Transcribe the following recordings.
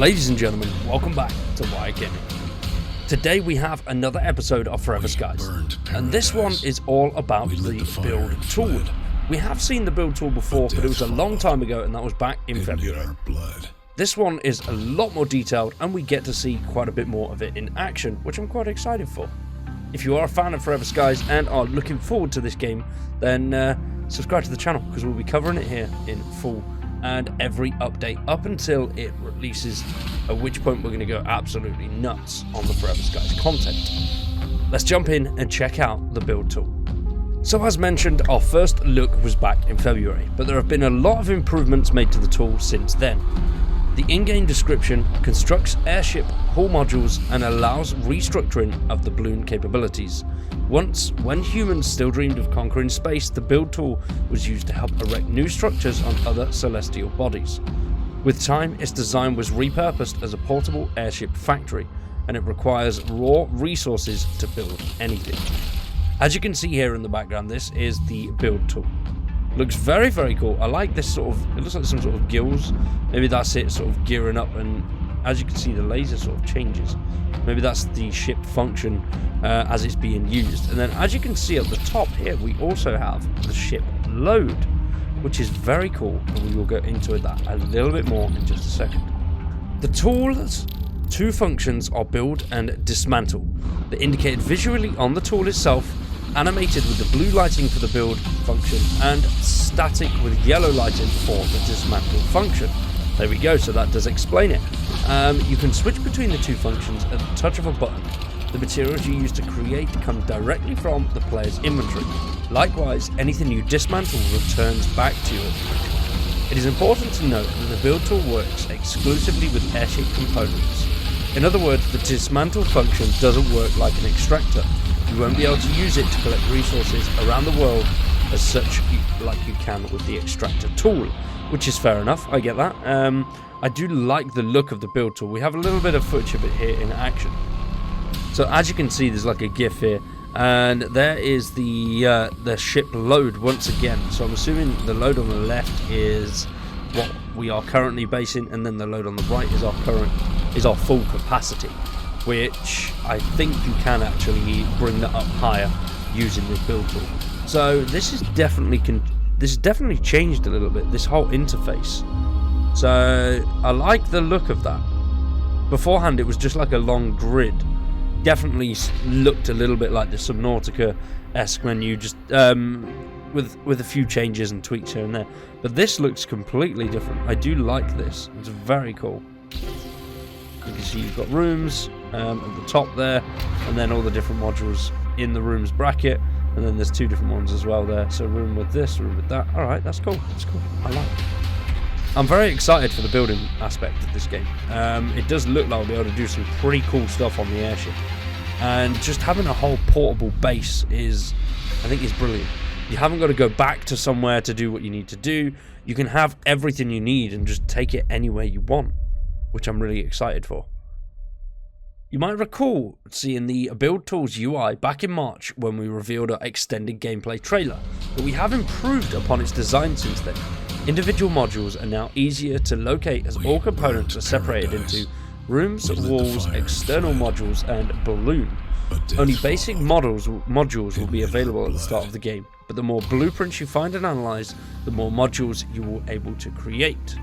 Ladies and gentlemen, welcome back to Wire Gaming. Today we have another episode of Forever Skies, and this one is all about the build tool. We have seen the build tool before, but it was a long time ago, and that was back in February. This one is a lot more detailed, and we get to see quite a bit more of it in action, which I'm quite excited for. If you are a fan of Forever Skies and are looking forward to this game, then subscribe to the channel, because we'll be covering it here in full and every update up until it releases, at which point we're going to go absolutely nuts on the Forever Skies content. Let's jump in and check out the build tool. So as mentioned, our first look was back in February, but there have been a lot of improvements made to the tool since then. The in-game description constructs airship hull modules and allows restructuring of the balloon capabilities. Once, when humans still dreamed of conquering space, the build tool was used to help erect new structures on other celestial bodies. With time, its design was repurposed as a portable airship factory, and it requires raw resources to build anything. As you can see here in the background, this is the build tool. Looks very, very cool. I like this sort of, it looks like some sort of gills. Maybe that's it sort of gearing up, and as you can see the laser sort of changes. Maybe that's the ship function as it's being used. And then as you can see at the top here, we also have the ship load, which is very cool, and we will go into that a little bit more in just a second. The tool's two functions are build and dismantle. They're indicated visually on the tool itself, animated with the blue lighting for the build function and static with yellow lighting for the dismantle function. There we go, so that does explain it. You can switch between the two functions at the touch of a button. The materials you use to create come directly from the player's inventory. Likewise, anything you dismantle returns back to your inventory. It is important to note that the build tool works exclusively with airship components. In other words, the dismantle function doesn't work like an extractor. You won't be able to use it to collect resources around the world as such like you can with the extractor tool, which is fair enough, I get that. I do like the look of the build tool. We have a little bit of footage of it here in action. So as you can see, there's like a GIF here, and there is the ship load once again. So I'm assuming the load on the left is what we are currently basing, and then the load on the right is our full capacity, which I think you can actually bring that up higher using this build tool. So this is definitely changed a little bit, this whole interface. So I like the look of that. Beforehand it was just like a long grid. Definitely looked a little bit like the Subnautica-esque menu, just with a few changes and tweaks here and there. But this looks completely different. I do like this. It's very cool. You can see you've got rooms at the top there, and then all the different modules in the rooms bracket, and then there's two different ones as well there. So room with this, room with that. All right, that's cool. That's cool. I like it. I'm very excited for the building aspect of this game. It does look like we'll be able to do some pretty cool stuff on the airship, and just having a whole portable base I think is brilliant. You haven't got to go back to somewhere to do what you need to do. You can have everything you need and just take it anywhere you want, which I'm really excited for. You might recall seeing the Build Tools UI back in March when we revealed our extended gameplay trailer, but we have improved upon its design since then. Individual modules are now easier to locate as all components are separated into rooms, walls, external modules, and balloon. Only basic modules will be available at the start of the game, but the more blueprints you find and analyze, the more modules you will be able to create.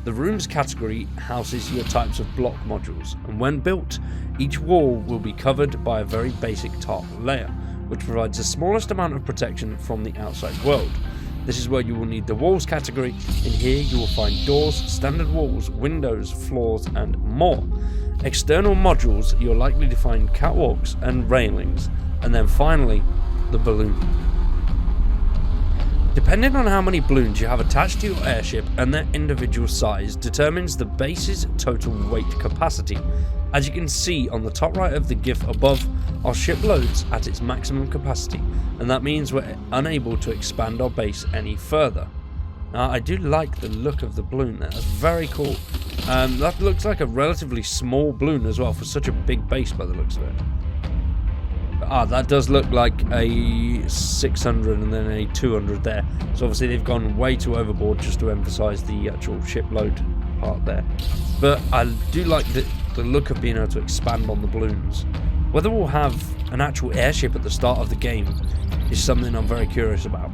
The rooms category houses your types of block modules, and when built, each wall will be covered by a very basic tarp layer, which provides the smallest amount of protection from the outside world. This is where you will need the walls category. In here you will find doors, standard walls, windows, floors, and more. External modules, you're likely to find catwalks and railings, and then finally, the balloon. Depending on how many balloons you have attached to your airship and their individual size determines the base's total weight capacity. As you can see on the top right of the GIF above, our ship loads at its maximum capacity, and that means we're unable to expand our base any further. Now I do like the look of the balloon there, that's very cool. That looks like a relatively small balloon as well for such a big base by the looks of it. That does look like a 600 and then a 200 there. So obviously they've gone way too overboard just to emphasize the actual ship load part there. But I do like the look of being able to expand on the balloons. Whether we'll have an actual airship at the start of the game is something I'm very curious about.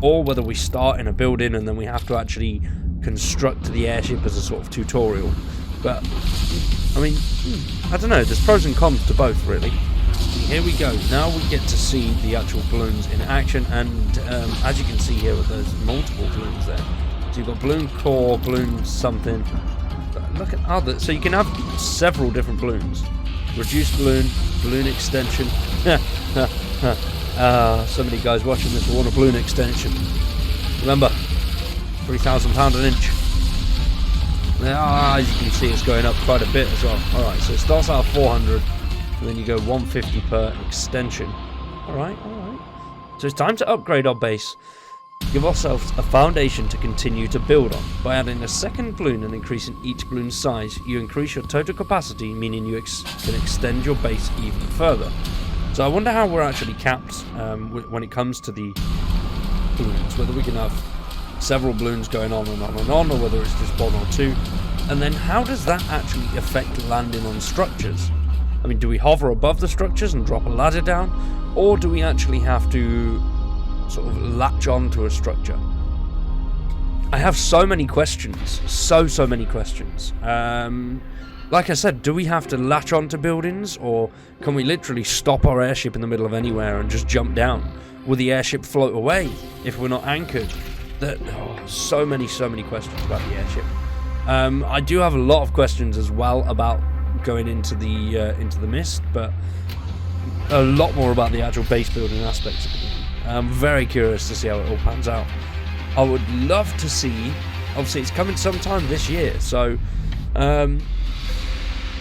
Or whether we start in a building and then we have to actually construct the airship as a sort of tutorial. But, I mean, I don't know, there's pros and cons to both, really. Here we go, now we get to see the actual balloons in action, and as you can see here, there's multiple balloons there. So you've got balloon core, balloon something. Look at other, so you can have several different balloons. Reduced balloon, balloon extension. So many guys watching this will want a balloon extension. Remember, £3,000 an inch. As you can see, it's going up quite a bit as well. Alright, so it starts out at 400, and then you go 150 per extension. Alright. So it's time to upgrade our base. Give ourselves a foundation to continue to build on. By adding a second balloon and increasing each balloon's size, you increase your total capacity, meaning you can extend your base even further. So I wonder how we're actually capped when it comes to the balloons, whether we can have several balloons going on and on and on, or whether it's just one or two. And then how does that actually affect landing on structures? I mean, do we hover above the structures and drop a ladder down, or do we actually have to sort of latch on to a structure? I have so many questions, so many questions. Like I said, do we have to latch on to buildings, or can we literally stop our airship in the middle of anywhere and just jump down? Will the airship float away if we're not anchored? So many questions about the airship. I do have a lot of questions as well about going into the mist, but a lot more about the actual base building aspects of the game. I'm very curious to see how it all pans out. I would love to see, obviously it's coming sometime this year, so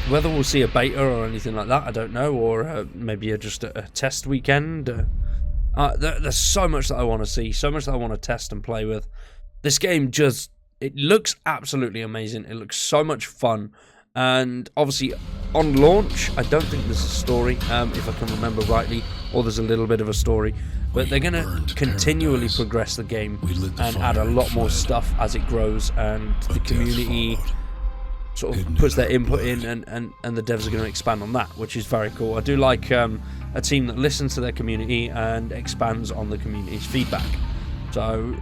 whether we'll see a beta or anything like that, I don't know, or maybe just a test weekend. There's so much that I want to see, so much that I want to test and play with. This game it looks absolutely amazing. It looks so much fun. And obviously, on launch, I don't think there's a story, if I can remember rightly, or there's a little bit of a story. But they're going to continually progress the game and add a lot more stuff as it grows, and the community sort of puts their input in, and the devs are going to expand on that, which is very cool. I do like a team that listens to their community and expands on the community's feedback. So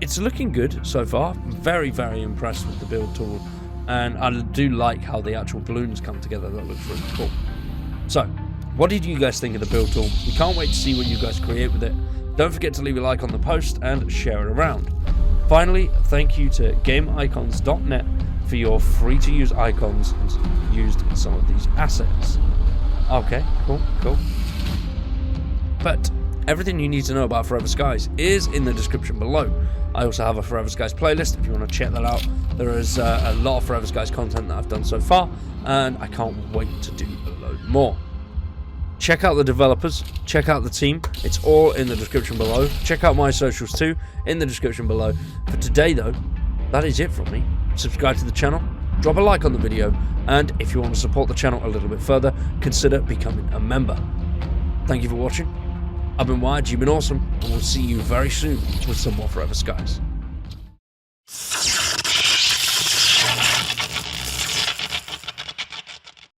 it's looking good so far. Very impressed with the build tool. And I do like how the actual balloons come together. That looks really cool. So, what did you guys think of the build tool? We can't wait to see what you guys create with it. Don't forget to leave a like on the post and share it around. Finally, thank you to GameIcons.net for your free-to-use icons used in some of these assets. Okay, cool. But everything you need to know about Forever Skies is in the description below. I also have a Forever Skies playlist if you want to check that out. There is a lot of Forever Skies content that I've done so far, and I can't wait to do a load more. Check out the developers, check out the team, it's all in the description below. Check out my socials too, in the description below. For today though, that is it from me. Subscribe to the channel, drop a like on the video, and if you want to support the channel a little bit further, consider becoming a member. Thank you for watching. I've been Wired, you've been awesome, and we'll see you very soon with some more Forever Skies.